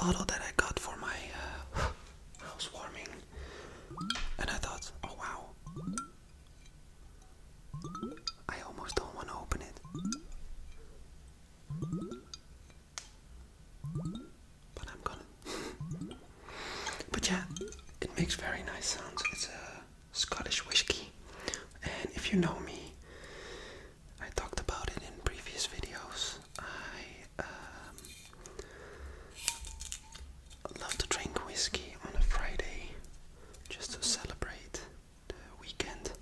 bottle that I got for my housewarming, and I thought, oh wow, I almost don't want to open it, but I'm gonna. But yeah, it makes very nice sounds. It's a Scottish whiskey, and if you know me, I talked about it in previous videos. I love to drink whiskey on a Friday just to celebrate the weekend,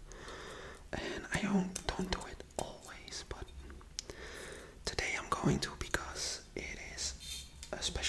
and I don't do it always, but today I'm going to because it is a special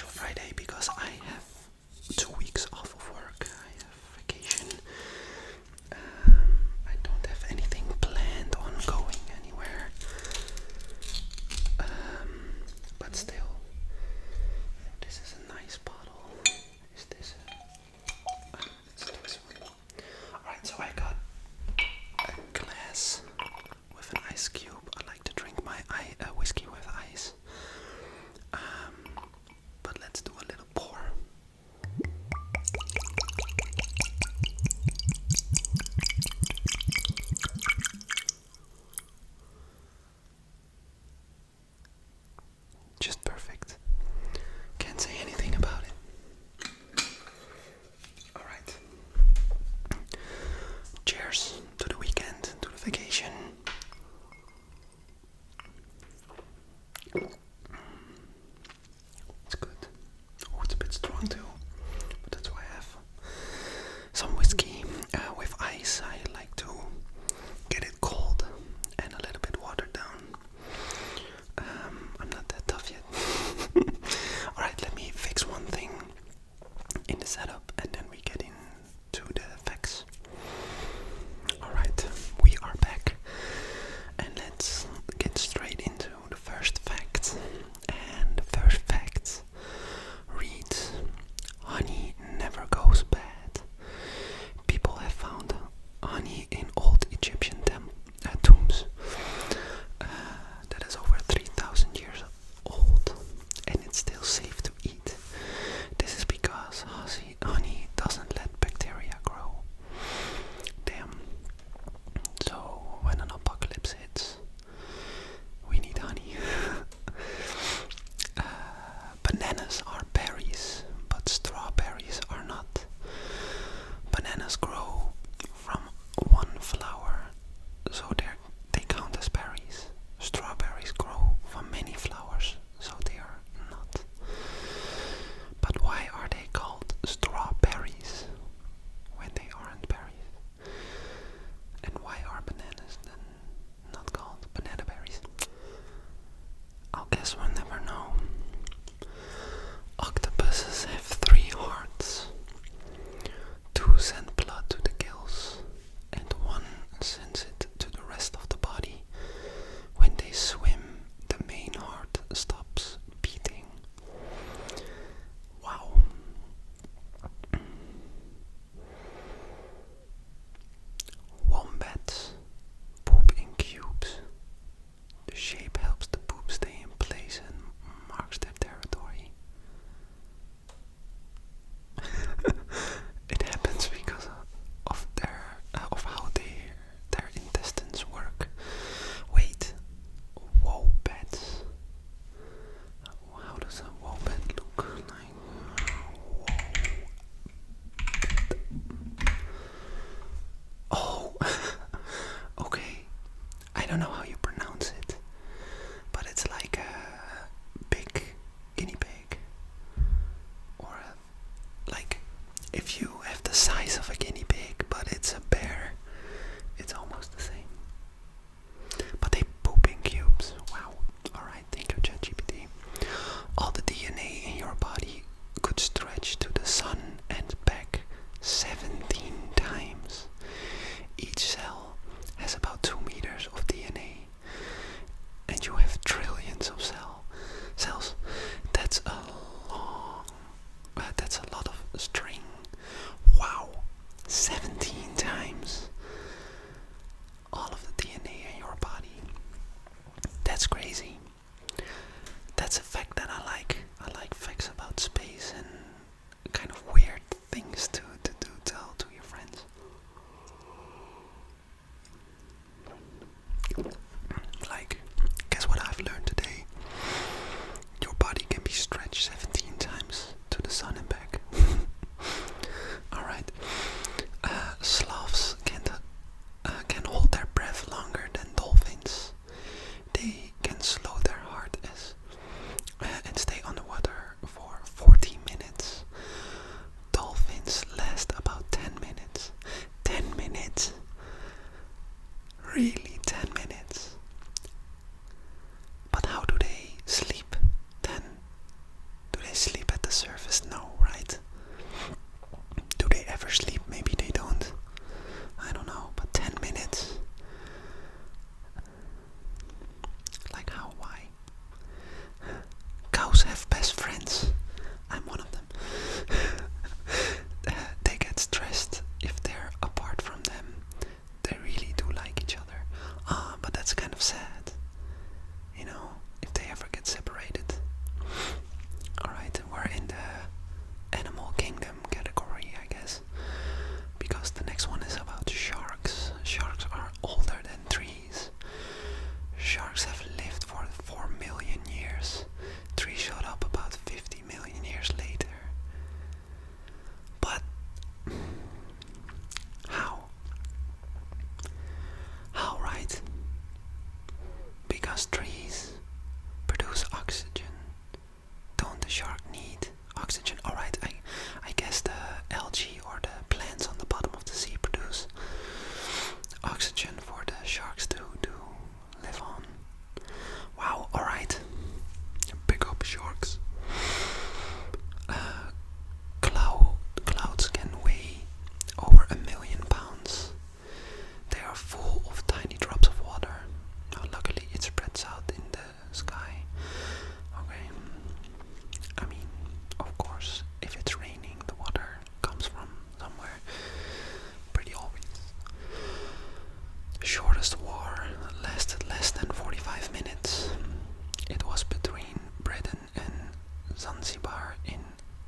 Zanzibar in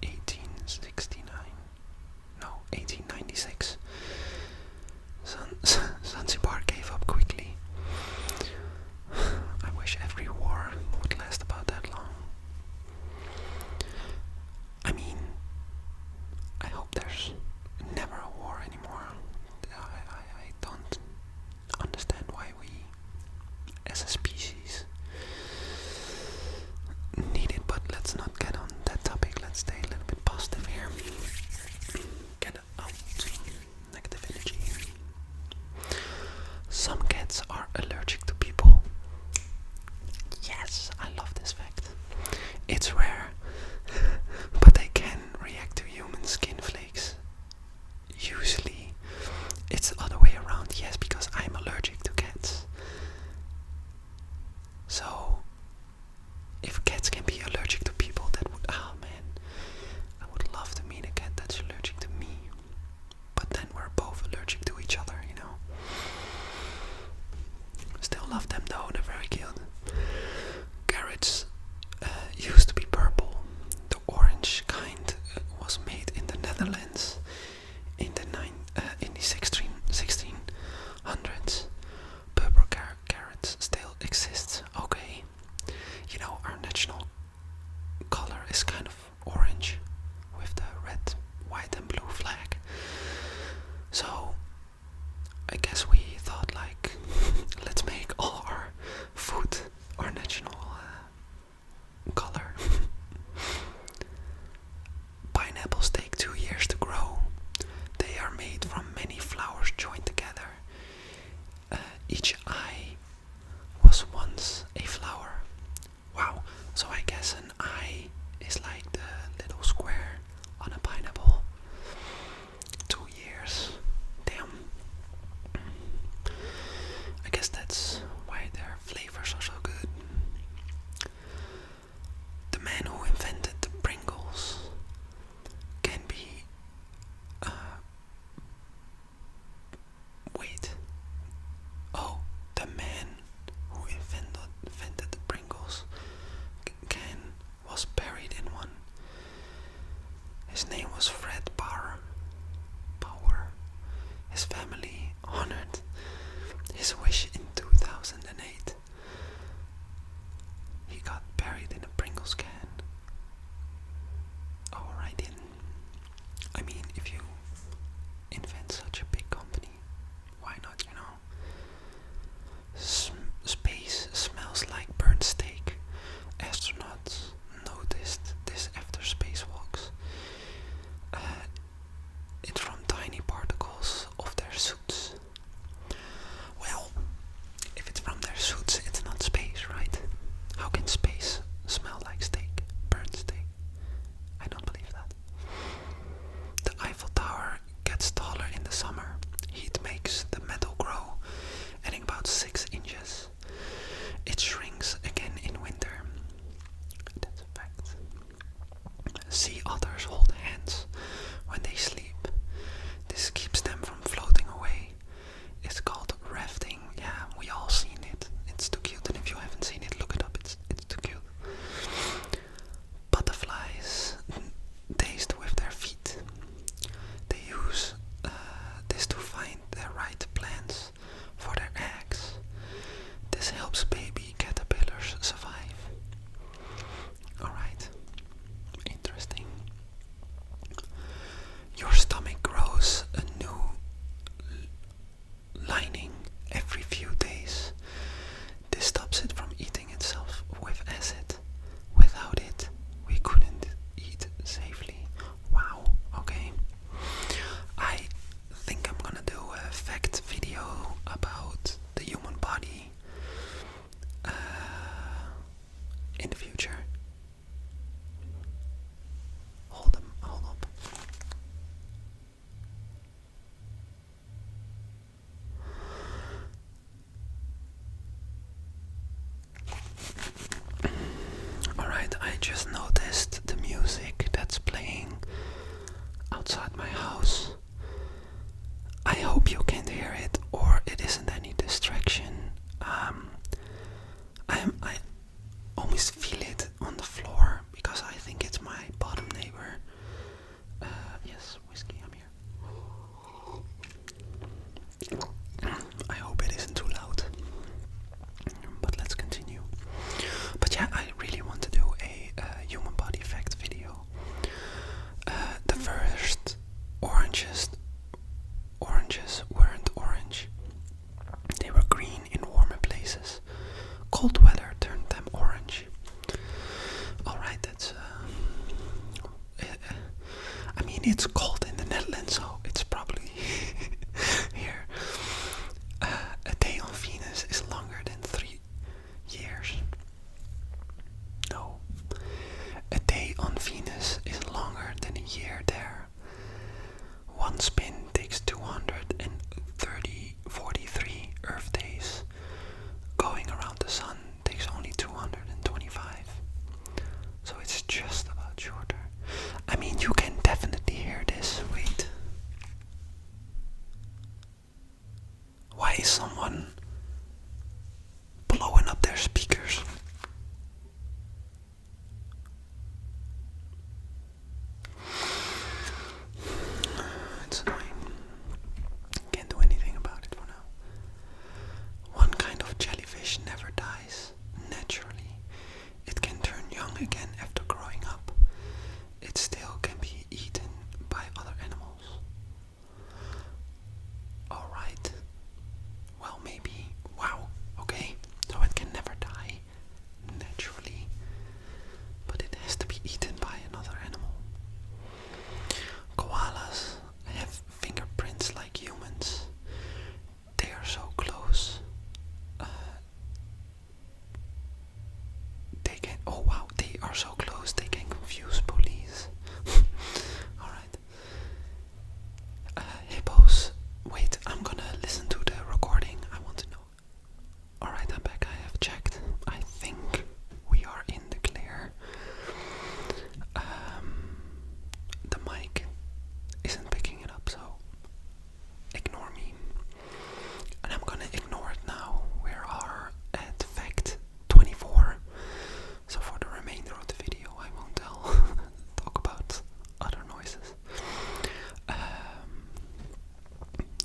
1869. No, 1896. Zanzibar gave up quickly. I wish every war would last about that long. I mean, I hope there's never a war anymore. I don't understand why we, as a species, need it, but let's not get on that topic. Let's stay a little bit positive here. Get out negative energy. Some cats are allergic to people. Yes, I love this fact. It's rare, but they can react to human skin flakes. Usually, it's the other way around. Yes, because I'm allergic to cats. So, if cats can be allergic to people, that would, oh man, I would love to meet a cat that's allergic to me. But then we're both allergic to each other, you know. Still love them though, they're very cute. Carrots used to be purple. The orange kind was made in the Netherlands in the 1600s. Purple carrots still exist. Okay, you know, our national color is kind of orange with the red, white and blue flag. So I guess we thought like, let's make all our food our national color. Pineapples take 2 years to grow. They are made from many flowers joined together. Each eye was once a flower. Wow, so I guess an eye is like the little square on a pineapple. 2 years. Damn. I guess that's why their flavors are so good. The man who invented the Pringles can be wait. Oh, the man who invented the Pringles can was buried in one. His name was Fred Power. His family honored his wish in 2008. He got buried in a Pringles can. Oh, right in. I mean, if you invent such a big company, why not, you know? Space smells like burnt steak. Astronauts noticed this after spacewalks. It's from tiny particles of their suits. Well, if it's from their suits, it's not space, right? How can space smell like steak? Burnt steak? I don't believe that. The Eiffel Tower gets taller in the summer. Heat makes the metal grow, adding about 6 inches. It shrinks again in winter. That's a fact. Sea otters hold hands when they sleep. This keeps them from floating away. It's called rafting. Yeah, we all seen it. It's too cute, and if you haven't seen it, look it up. It's too cute. Butterflies taste with their feet. They use this to find the right plants for their eggs. This helps baby caterpillars survive. Alright, interesting. it's cold in the Netherlands, so it's probably here. A day on Venus is longer than 3 years. No. A day on Venus is longer than a year there. One spin takes 243 Earth days. Going around the sun takes only 225. So it's just about shorter. I mean, you can definitely hear this. Wait. Why is someone blowing up their speakers? It's annoying. Can't do anything about it for now. One kind of jellyfish never dies naturally. It can turn young again after growing up. It still can be eaten by other animals. Alright. Well, maybe. Wow. Okay. So it can never die naturally. But it has to be eaten by another animal. Koalas have fingerprints like humans. They are so close. They can. Oh wow! They are so close. They can confuse police. All right. Hippos. Wait, I'm gonna listen to the recording. I want to know. All right, I'm back. I have checked. I think we are in the clear. The mic isn't picking it up, so ignore me. And I'm gonna ignore it now. We are at fact 24. So for the remainder of the video, I won't talk about other noises.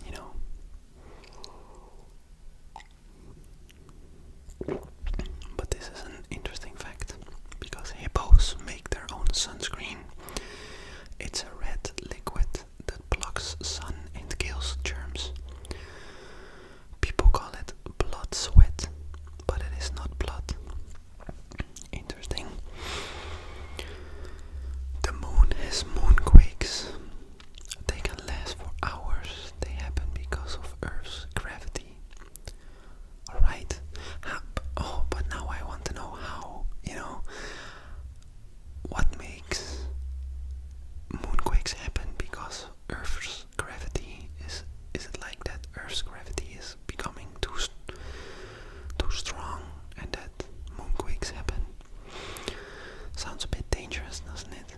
You know. But this is an interesting fact, because hippos make their own sunscreen. It's a red liquid that blocks sun and kills germs. People call it blood sweat, but it is not blood. Interesting. The moon has moonquakes. They can last for hours. They happen because of Earth's gravity. Alright. Oh, but now I want to know how, what makes moonquakes happen because Earth's gravity is it like that Earth's gravity is becoming too strong and that moonquakes happen? Sounds a bit dangerous, doesn't it?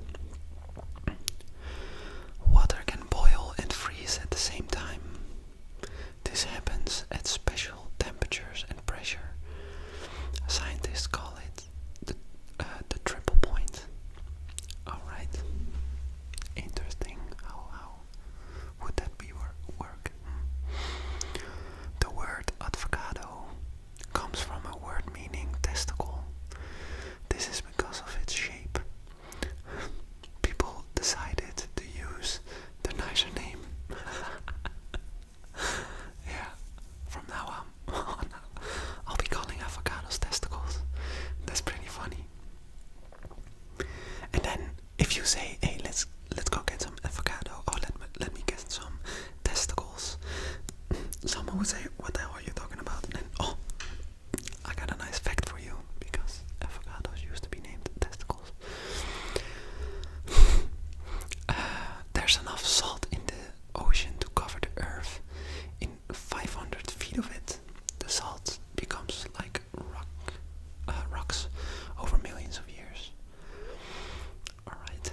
Water can boil and freeze at the same time. This happens at special temperatures and pressure. Scientists call it the triple point. Alright. Interesting. How would that be work? The word avocado comes from a word meaning testicle. This is because of its shape. People decided to use the nicer name. Yeah, from now on, I'll be calling avocados testicles. That's pretty funny. And then if you say, hey, let's go get some avocado, or let me get some testicles, someone would say, what the hell are you talking about? And then, oh, I got a nice fact for you, because avocados used to be named testicles. There's enough salt in the ocean to cover the earth. In 500 feet of it, the salt becomes like rocks over millions of years. Alright.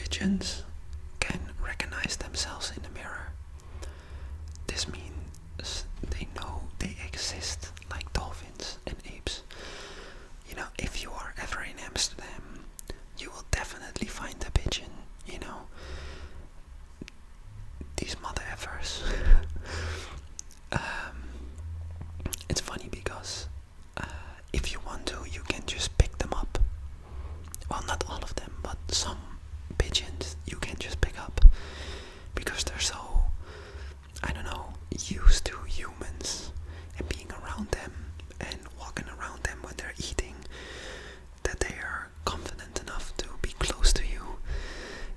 pigeons can recognize themselves in the mirror. This means they know they exist like dolphins and apes. You know, if you are ever in Amsterdam, you will definitely find a pigeon, you know. These mother effers. It's funny because if you want to, you can just pick them up. Well, not all of them, but some pigeons you can just pick up because they're so, I don't know, used to humans and being around them and walking around them when they're eating, that they are confident enough to be close to you.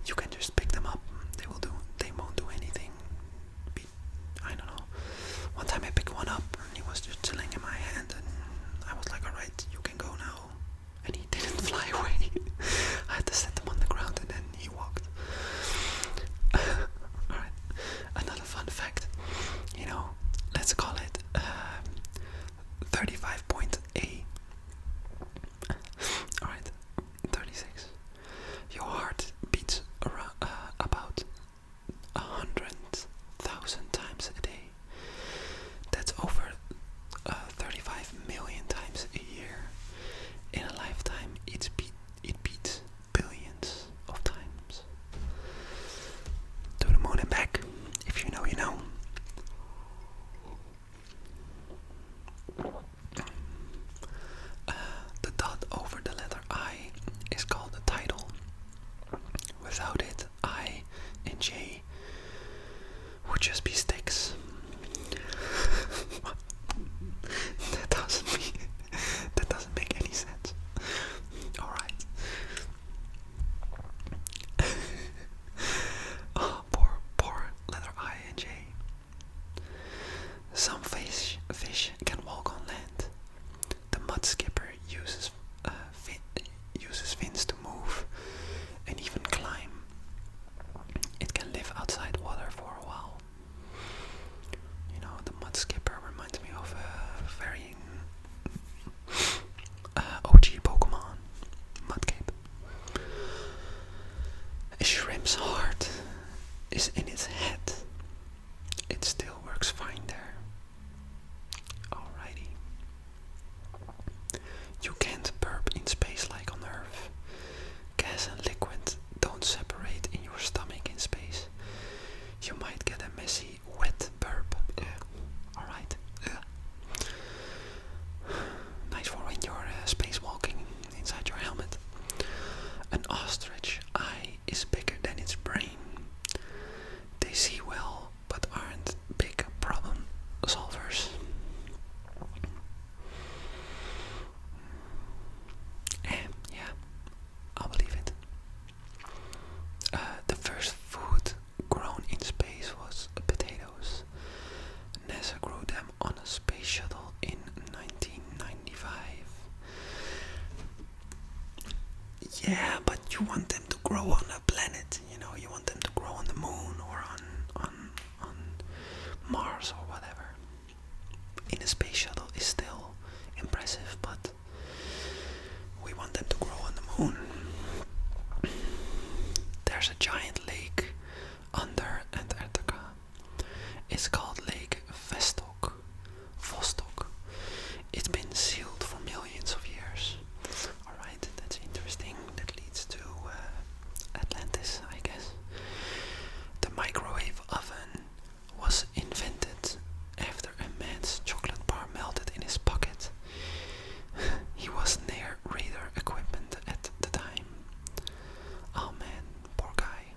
You can just pick them up. They won't do anything. I don't know. One time I picked one up and he was just chilling in my hand and I was like, alright, you can go now. And he didn't fly away. I had to set him on the ground and then he walked. Alright, another fun fact. You know, let's call it 35.A. Alright, 36. Your heart beats around, about 100,000 times a day. That's over 35 million times a year. In a lifetime, it beats billions of times. To the moon and back. If you know, you know. The dot over the letter I is called the title. Without it, I and J would just be sticks. That doesn't make any sense. Alright. Oh, poor letter I and J. Some fish can walk on land. The mud skipper uses fins to move and even climb. It can live outside water for a while. You know, the mud skipper reminds me of a very OG Pokemon, Mudcape. A shrimp's heart is in its head. It still works fine there. Alrighty. You can't burp in space like on Earth. Gas and liquid don't separate in your stomach in space. You might get a messy, wet burp. Alright. Nice for when you're spacewalking inside your helmet. An ostrich eye is bigger than its brain. They see well, but aren't big problem solvers. Yeah, I'll believe it. The first food grown in space was potatoes. NASA grew them on a space shuttle in 1995. Yeah, but you want them to grow on a planet, you know, you want them to grow on the moon or on Mars or whatever. In a space shuttle is still impressive, but we want them to grow on the moon. There's a giant lake under Antarctica. It's called Lake Vostok. It's been sealed for millions of years. Alright, that's interesting. That leads to Atlantis, I guess. The microwave oven was invented after a man's chocolate bar melted in his pocket. He was near radar equipment at the time. Oh man, poor guy.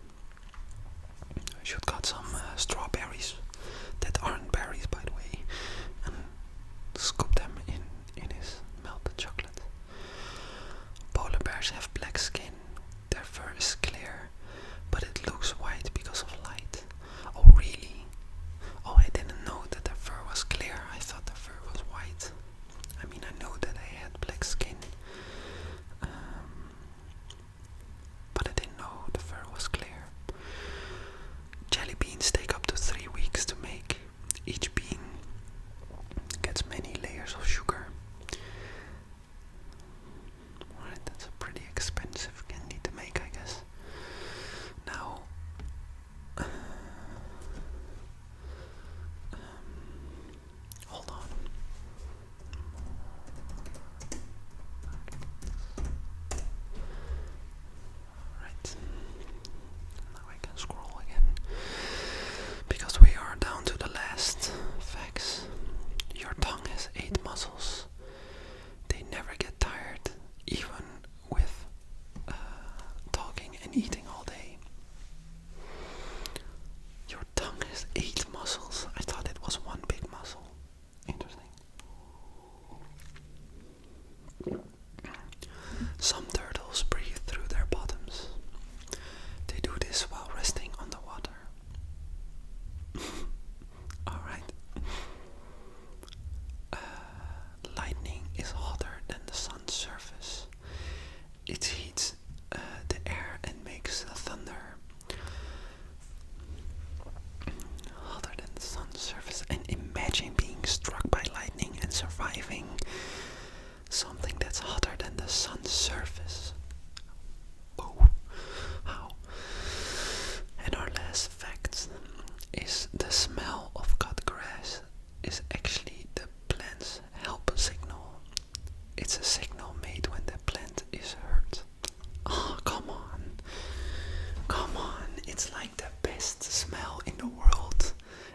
It's like the best smell in the world,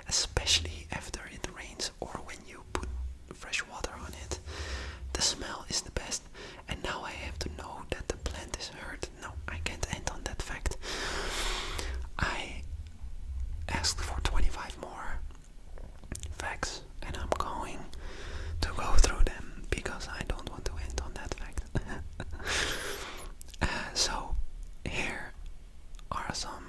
especially after it rains or when you put fresh water on it. The smell is the best. And now I have to know that the plant is hurt. No, I can't end on that fact. I asked for 25 more facts, and I'm going to go through them because I don't want to end on that fact. So here are some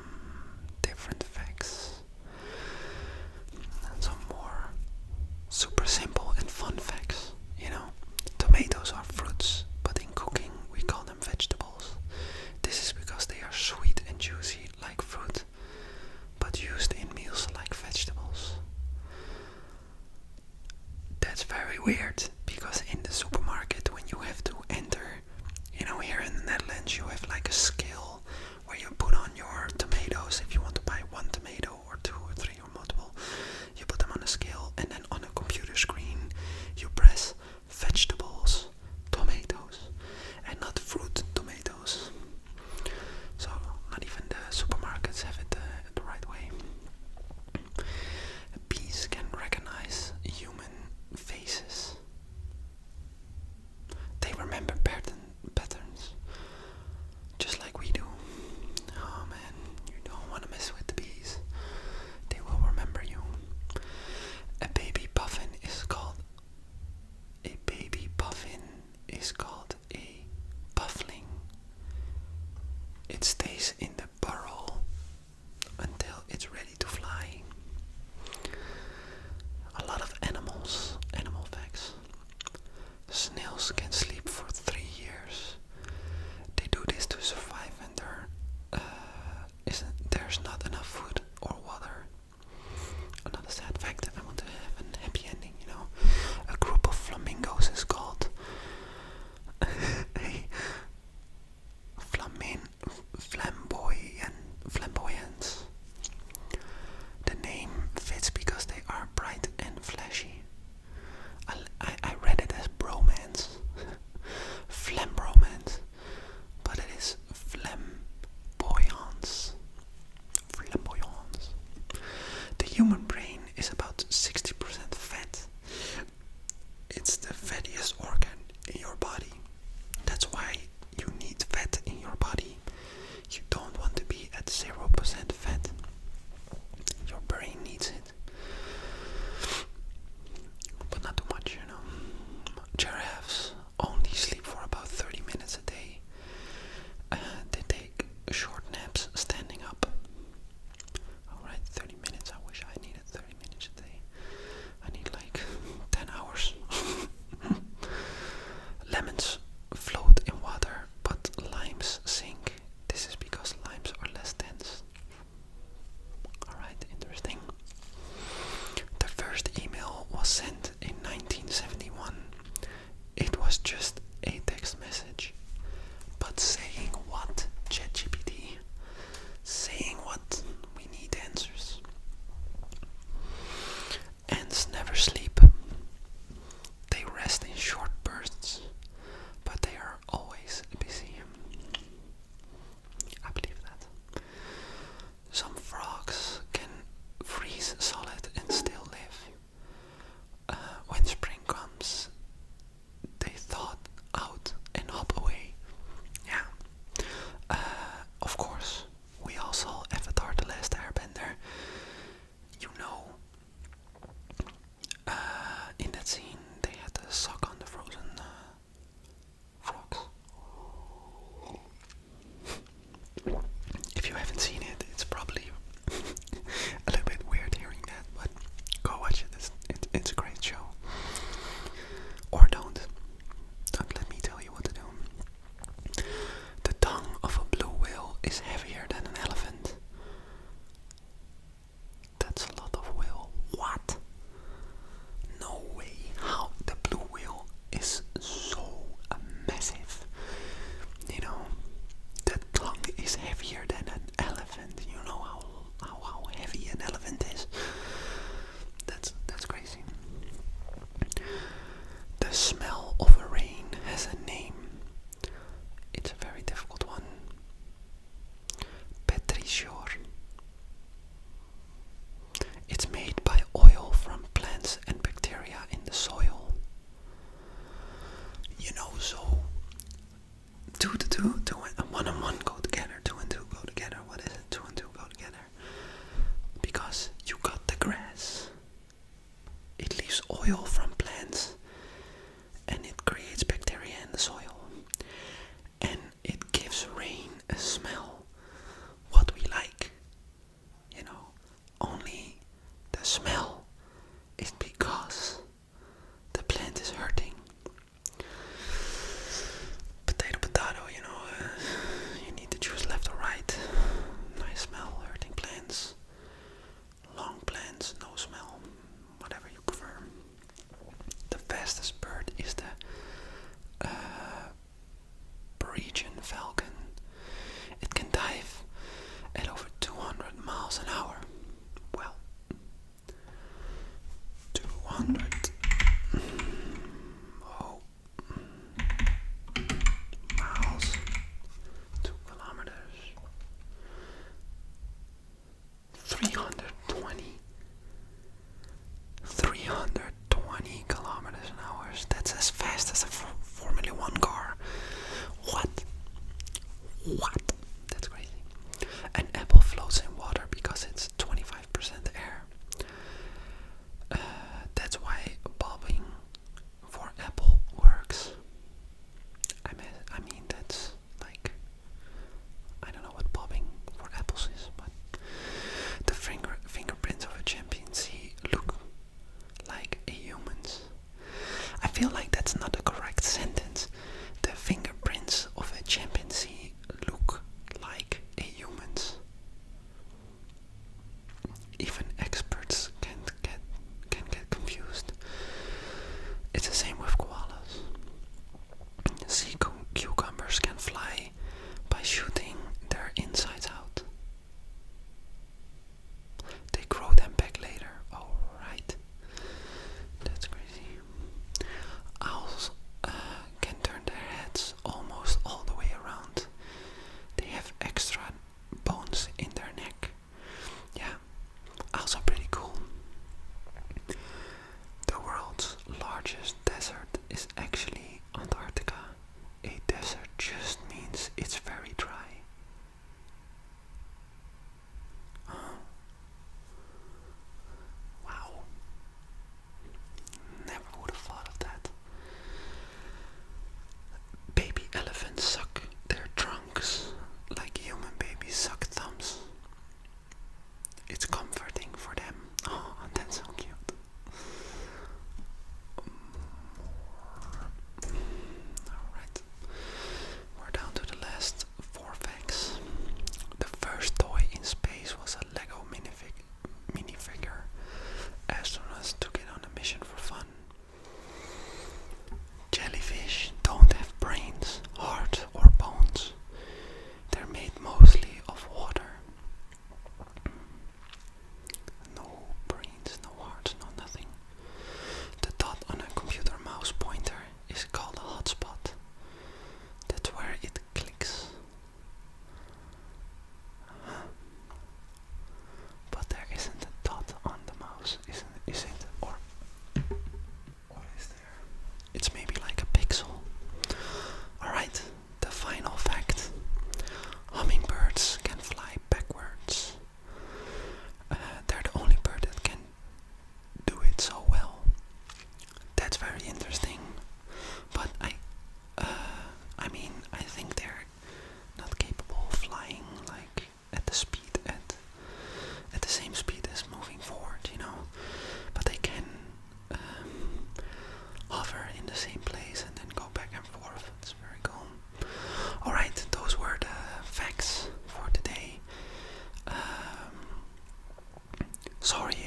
Sorry